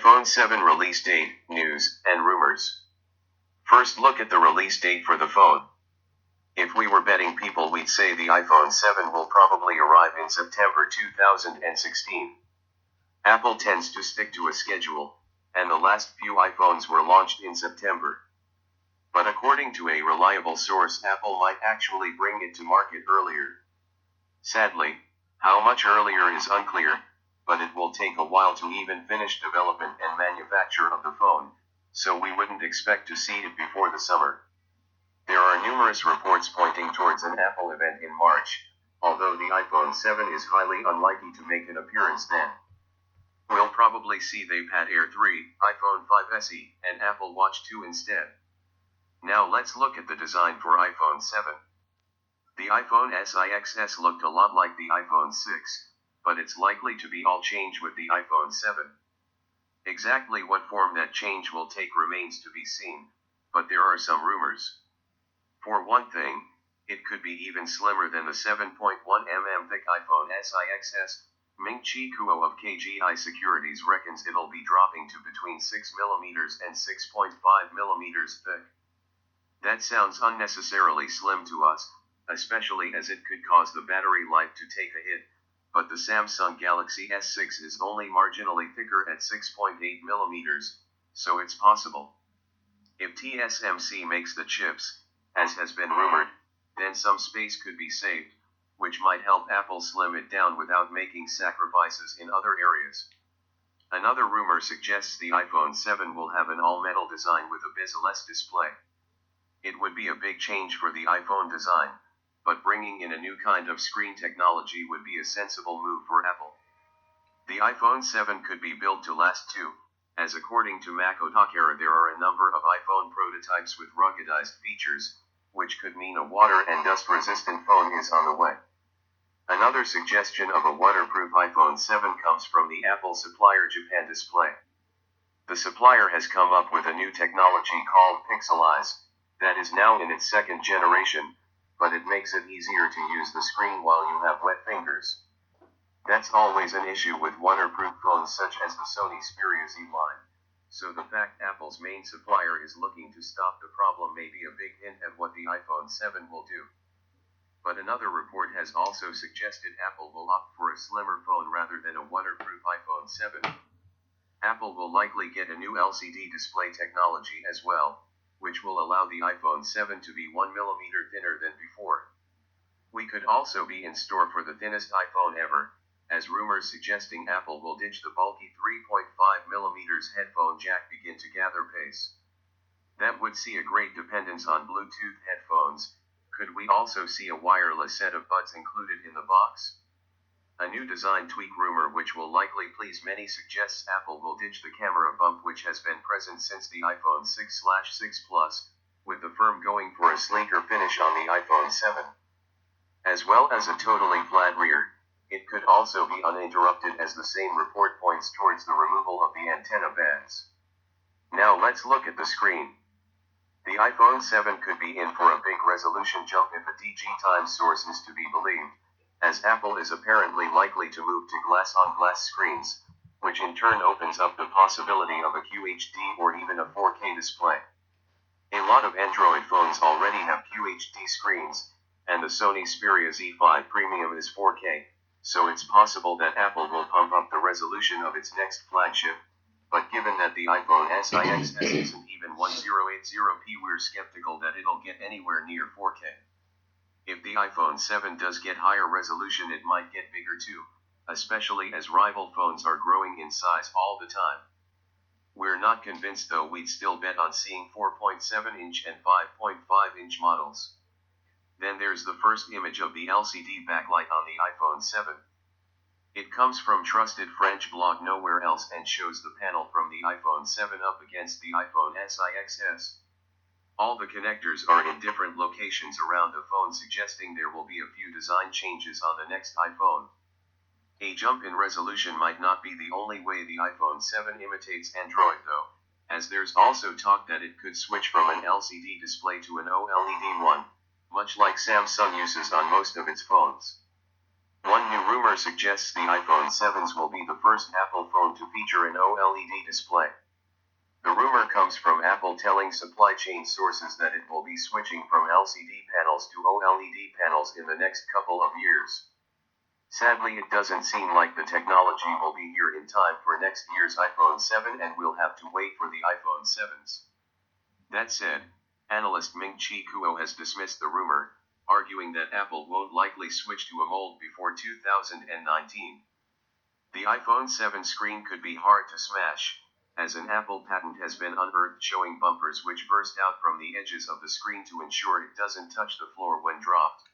iPhone 7 release date, news, and rumors. First, look at the release date for the phone. If we were betting people, we'd say the iPhone 7 will probably arrive in September 2016. Apple tends to stick to a schedule, and the last few iPhones were launched in September. But according to a reliable source, Apple might actually bring it to market earlier. Sadly, how much earlier is unclear, but it will take a while to even finish development and manufacture of the phone, so we wouldn't expect to see it before the summer. There are numerous reports pointing towards an Apple event in March, although the iPhone 7 is highly unlikely to make an appearance then. We'll probably see the iPad Air 3, iPhone 5 SE, and Apple Watch 2 instead. Now let's look at the design for iPhone 7. The iPhone SIXS looked a lot like the iPhone 6, but it's likely to be all changed with the iPhone 7. Exactly what form that change will take remains to be seen, but there are some rumors. For one thing, it could be even slimmer than the 7.1mm thick iPhone SIXS. Ming-Chi Kuo of KGI Securities reckons it'll be dropping to between 6mm and 6.5mm thick. That sounds unnecessarily slim to us, especially as it could cause the battery life to take a hit, but the Samsung Galaxy S6 is only marginally thicker at 6.8mm, so it's possible. If TSMC makes the chips, as has been rumored, then some space could be saved, which might help Apple slim it down without making sacrifices in other areas. Another rumor suggests the iPhone 7 will have an all-metal design with a bezel-less display. It would be a big change for the iPhone design, but bringing in a new kind of screen technology would be a sensible move for Apple. The iPhone 7 could be built to last too, as according to Mac Otakara there are a number of iPhone prototypes with ruggedized features, which could mean a water and dust-resistant phone is on the way. Another suggestion of a waterproof iPhone 7 comes from the Apple supplier Japan Display. The supplier has come up with a new technology called Pixelize, that is now in its second generation, but it makes it easier to use the screen while you have wet fingers. That's always an issue with waterproof phones such as the Sony Xperia Z line, so the fact Apple's main supplier is looking to stop the problem may be a big hint at what the iPhone 7 will do. But another report has also suggested Apple will opt for a slimmer phone rather than a waterproof iPhone 7. Apple will likely get a new LCD display technology as well, which will allow the iPhone 7 to be 1mm thinner than before. We could also be in store for the thinnest iPhone ever, as rumors suggesting Apple will ditch the bulky 3.5mm headphone jack begin to gather pace. That would see a great dependence on Bluetooth headphones. Could we also see a wireless set of buds included in the box? A new design tweak rumor which will likely please many suggests Apple will ditch the camera bump which has been present since the iPhone 6/6 Plus, with the firm going for a sleeker finish on the iPhone 7. As well as a totally flat rear, it could also be uninterrupted as the same report points towards the removal of the antenna bands. Now let's look at the screen. The iPhone 7 could be in for a big resolution jump if a DigiTimes source is to be believed, as Apple is apparently likely to move to glass-on-glass screens, which in turn opens up the possibility of a QHD or even a 4K display. A lot of Android phones already have QHD screens, and the Sony Xperia Z5 Premium is 4K, so it's possible that Apple will pump up the resolution of its next flagship, but given that the iPhone SIXS isn't even 1080p, we're skeptical that it'll get anywhere near 4K. If the iPhone 7 does get higher resolution, it might get bigger too, especially as rival phones are growing in size all the time. We're not convinced though. We'd still bet on seeing 4.7-inch and 5.5-inch models. Then there's the first image of the LCD backlight on the iPhone 7. It comes from trusted French blog Nowhere Else and shows the panel from the iPhone 7 up against the iPhone SIXS. All the connectors are in different locations around the phone, suggesting there will be a few design changes on the next iPhone. A jump in resolution might not be the only way the iPhone 7 imitates Android though, as there's also talk that it could switch from an LCD display to an OLED one, much like Samsung uses on most of its phones. One new rumor suggests the iPhone 7s will be the first Apple phone to feature an OLED display. The rumor comes from Apple telling supply chain sources that it will be switching from LCD panels to OLED panels in the next couple of years. Sadly, it doesn't seem like the technology will be here in time for next year's iPhone 7, and we'll have to wait for the iPhone 7s. That said, analyst Ming-Chi Kuo has dismissed the rumor, arguing that Apple won't likely switch to a mold before 2019. The iPhone 7 screen could be hard to smash, as an Apple patent has been unearthed showing bumpers which burst out from the edges of the screen to ensure it doesn't touch the floor when dropped.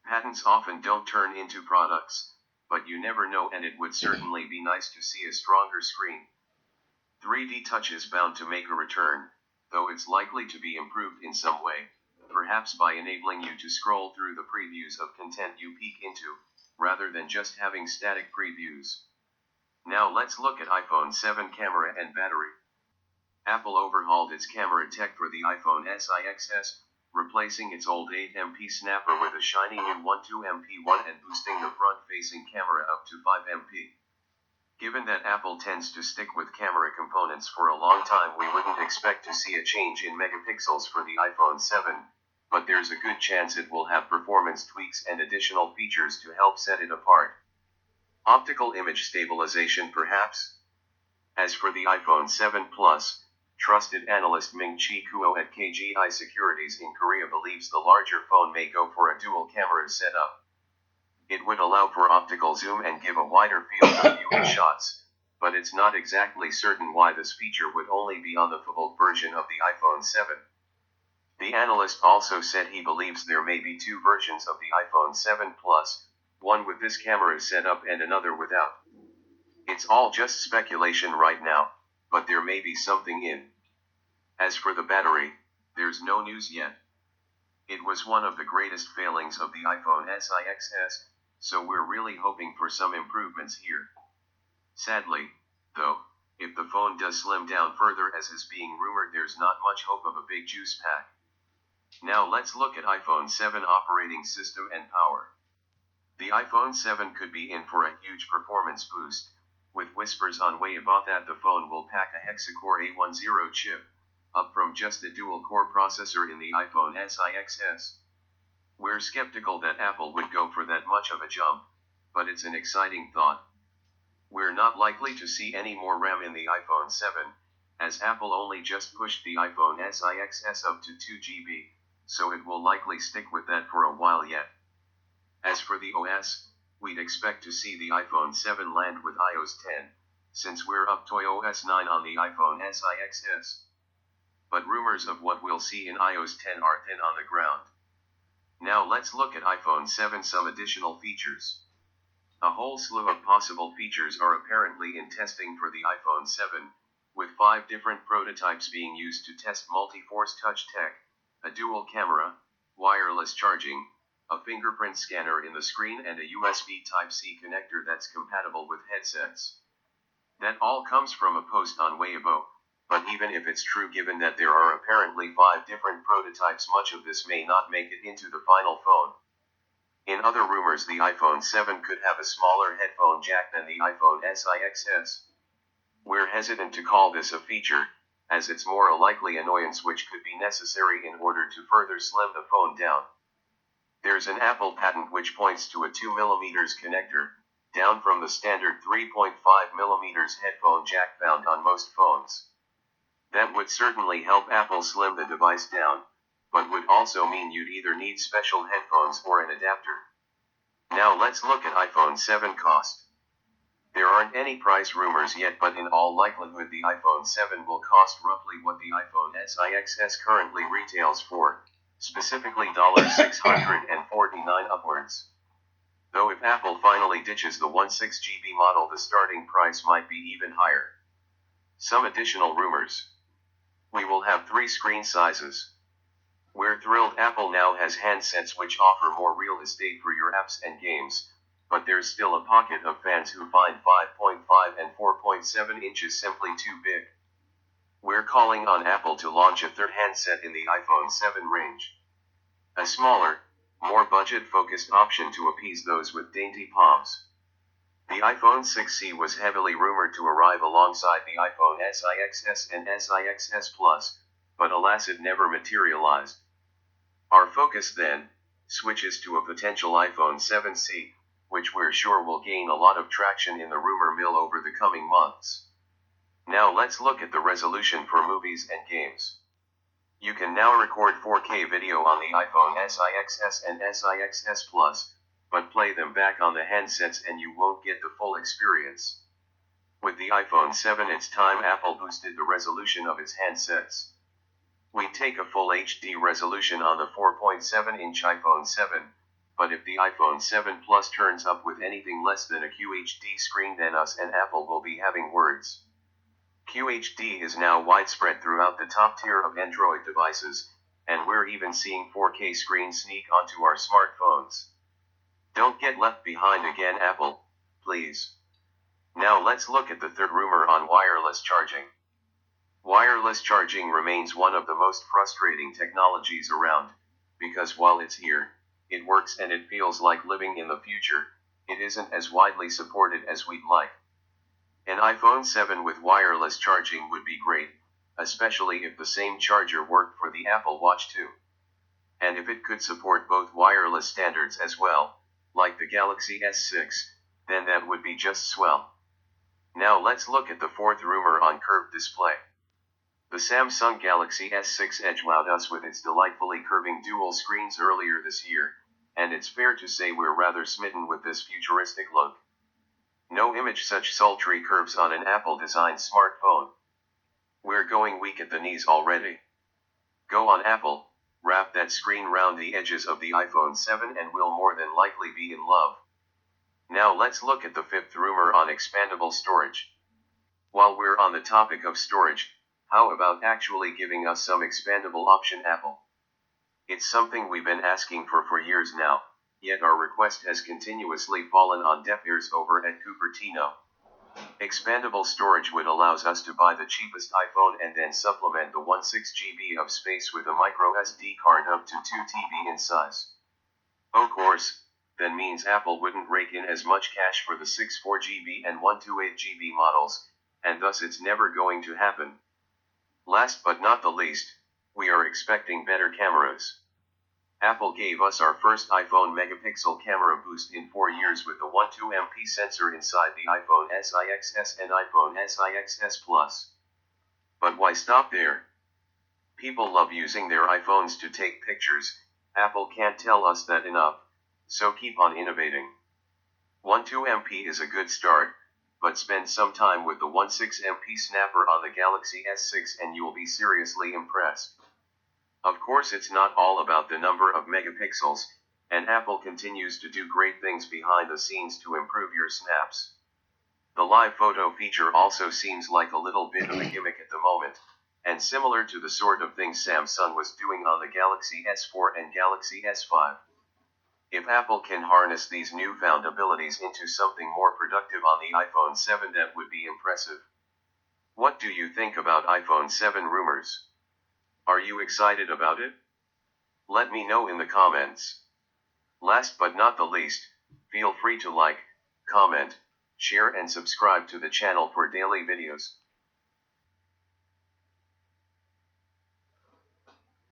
Patents often don't turn into products, but you never know, and it would certainly be nice to see a stronger screen. 3D Touch is bound to make a return, though it's likely to be improved in some way, perhaps by enabling you to scroll through the previews of content you peek into, rather than just having static previews. Now let's look at iPhone 7 camera and battery. Apple overhauled its camera tech for the iPhone XS, replacing its old 8MP snapper with a shiny new 12MP one and boosting the front-facing camera up to 5MP. Given that Apple tends to stick with camera components for a long time, we wouldn't expect to see a change in megapixels for the iPhone 7, but there's a good chance it will have performance tweaks and additional features to help set it apart. Optical image stabilization perhaps? As for the iPhone 7 Plus, trusted analyst Ming-Chi Kuo at KGI Securities in Korea believes the larger phone may go for a dual camera setup. It would allow for optical zoom and give a wider field of view shots, but it's not exactly certain why this feature would only be on the full version of the iPhone 7. The analyst also said he believes there may be two versions of the iPhone 7 Plus, one with this camera setup and another without. It's all just speculation right now, but there may be something in. As for the battery, there's no news yet. It was one of the greatest failings of the iPhone XS, so we're really hoping for some improvements here. Sadly, though, if the phone does slim down further as is being rumored, there's not much hope of a big juice pack. Now let's look at iPhone 7 operating system and power. The iPhone 7 could be in for a huge performance boost, with whispers on way about that the phone will pack a hexa-core A10 chip, up from just a dual-core processor in the iPhone XS. We're skeptical that Apple would go for that much of a jump, but it's an exciting thought. We're not likely to see any more RAM in the iPhone 7, as Apple only just pushed the iPhone XS up to 2GB, so it will likely stick with that for a while yet. As for the OS, we'd expect to see the iPhone 7 land with iOS 10, since we're up to iOS 9 on the iPhone XS. But rumors of what we'll see in iOS 10 are thin on the ground. Now let's look at iPhone 7 some additional features. A whole slew of possible features are apparently in testing for the iPhone 7, with 5 different prototypes being used to test multi-force touch tech, a dual camera, wireless charging, a fingerprint scanner in the screen, and a USB Type-C connector that's compatible with headsets. That all comes from a post on Weibo, but even if it's true, given that there are apparently 5 different prototypes, much of this may not make it into the final phone. In other rumors, the iPhone 7 could have a smaller headphone jack than the iPhone XS. We're hesitant to call this a feature, as it's more a likely annoyance which could be necessary in order to further slim the phone down. There's an Apple patent which points to a 2mm connector, down from the standard 3.5mm headphone jack found on most phones. That would certainly help Apple slim the device down, but would also mean you'd either need special headphones or an adapter. Now let's look at iPhone 7 cost. There aren't any price rumors yet, but in all likelihood the iPhone 7 will cost roughly what the iPhone XS currently retails for, specifically $649 upwards. Though if Apple finally ditches the 16GB model, the starting price might be even higher. Some additional rumors. We will have 3 screen sizes. We're thrilled Apple now has handsets which offer more real estate for your apps and games, but there's still a pocket of fans who find 5.5 and 4.7 inches simply too big. We're calling on Apple to launch a third handset in the iPhone 7 range. A smaller, more budget-focused option to appease those with dainty palms. The iPhone 6C was heavily rumored to arrive alongside the iPhone SIXS and SIXS Plus, but alas it never materialized. Our focus then switches to a potential iPhone 7C, which we're sure will gain a lot of traction in the rumor mill over the coming months. Now let's look at the resolution for movies and games. You can now record 4K video on the iPhone SIXS and SIXS Plus, but play them back on the handsets and you won't get the full experience. With the iPhone 7 it's time Apple boosted the resolution of its handsets. We take a full HD resolution on the 4.7-inch iPhone 7, but if the iPhone 7 Plus turns up with anything less than a QHD screen then us and Apple will be having words. QHD is now widespread throughout the top tier of Android devices, and we're even seeing 4K screens sneak onto our smartphones. Don't get left behind again Apple, please. Now let's look at the third rumor on wireless charging. Wireless charging remains one of the most frustrating technologies around, because while it's here, it works and it feels like living in the future, it isn't as widely supported as we'd like. An iPhone 7 with wireless charging would be great, especially if the same charger worked for the Apple Watch too. And if it could support both wireless standards as well, like the Galaxy S6, then that would be just swell. Now let's look at the fourth rumor on curved display. The Samsung Galaxy S6 Edge wowed us with its delightfully curving dual screens earlier this year, and it's fair to say we're rather smitten with this futuristic look. No image such sultry curves on an Apple-designed smartphone. We're going weak at the knees already. Go on Apple, wrap that screen round the edges of the iPhone 7 and we'll more than likely be in love. Now let's look at the fifth rumor on expandable storage. While we're on the topic of storage, how about actually giving us some expandable option Apple? It's something we've been asking for years now, yet our request has continuously fallen on deaf ears over at Cupertino. Expandable storage would allow us to buy the cheapest iPhone and then supplement the 16 GB of space with a micro SD card up to 2 TB in size. Of course, that means Apple wouldn't rake in as much cash for the 64 GB and 128 GB models, and thus it's never going to happen. Last but not the least, we are expecting better cameras. Apple gave us our first iPhone megapixel camera boost in 4 years with the 12MP sensor inside the iPhone SIXS and iPhone SIXS Plus. But why stop there? People love using their iPhones to take pictures, Apple can't tell us that enough, so keep on innovating. 12MP is a good start, but spend some time with the 16MP snapper on the Galaxy S6 and you'll be seriously impressed. Of course it's not all about the number of megapixels, and Apple continues to do great things behind the scenes to improve your snaps. The live photo feature also seems like a little bit of a gimmick at the moment, and similar to the sort of thing Samsung was doing on the Galaxy S4 and Galaxy S5. If Apple can harness these newfound abilities into something more productive on the iPhone 7 that would be impressive. What do you think about iPhone 7 rumors? Are you excited about it? Let me know in the comments. Last but not the least, feel free to like, comment, share and subscribe to the channel for daily videos.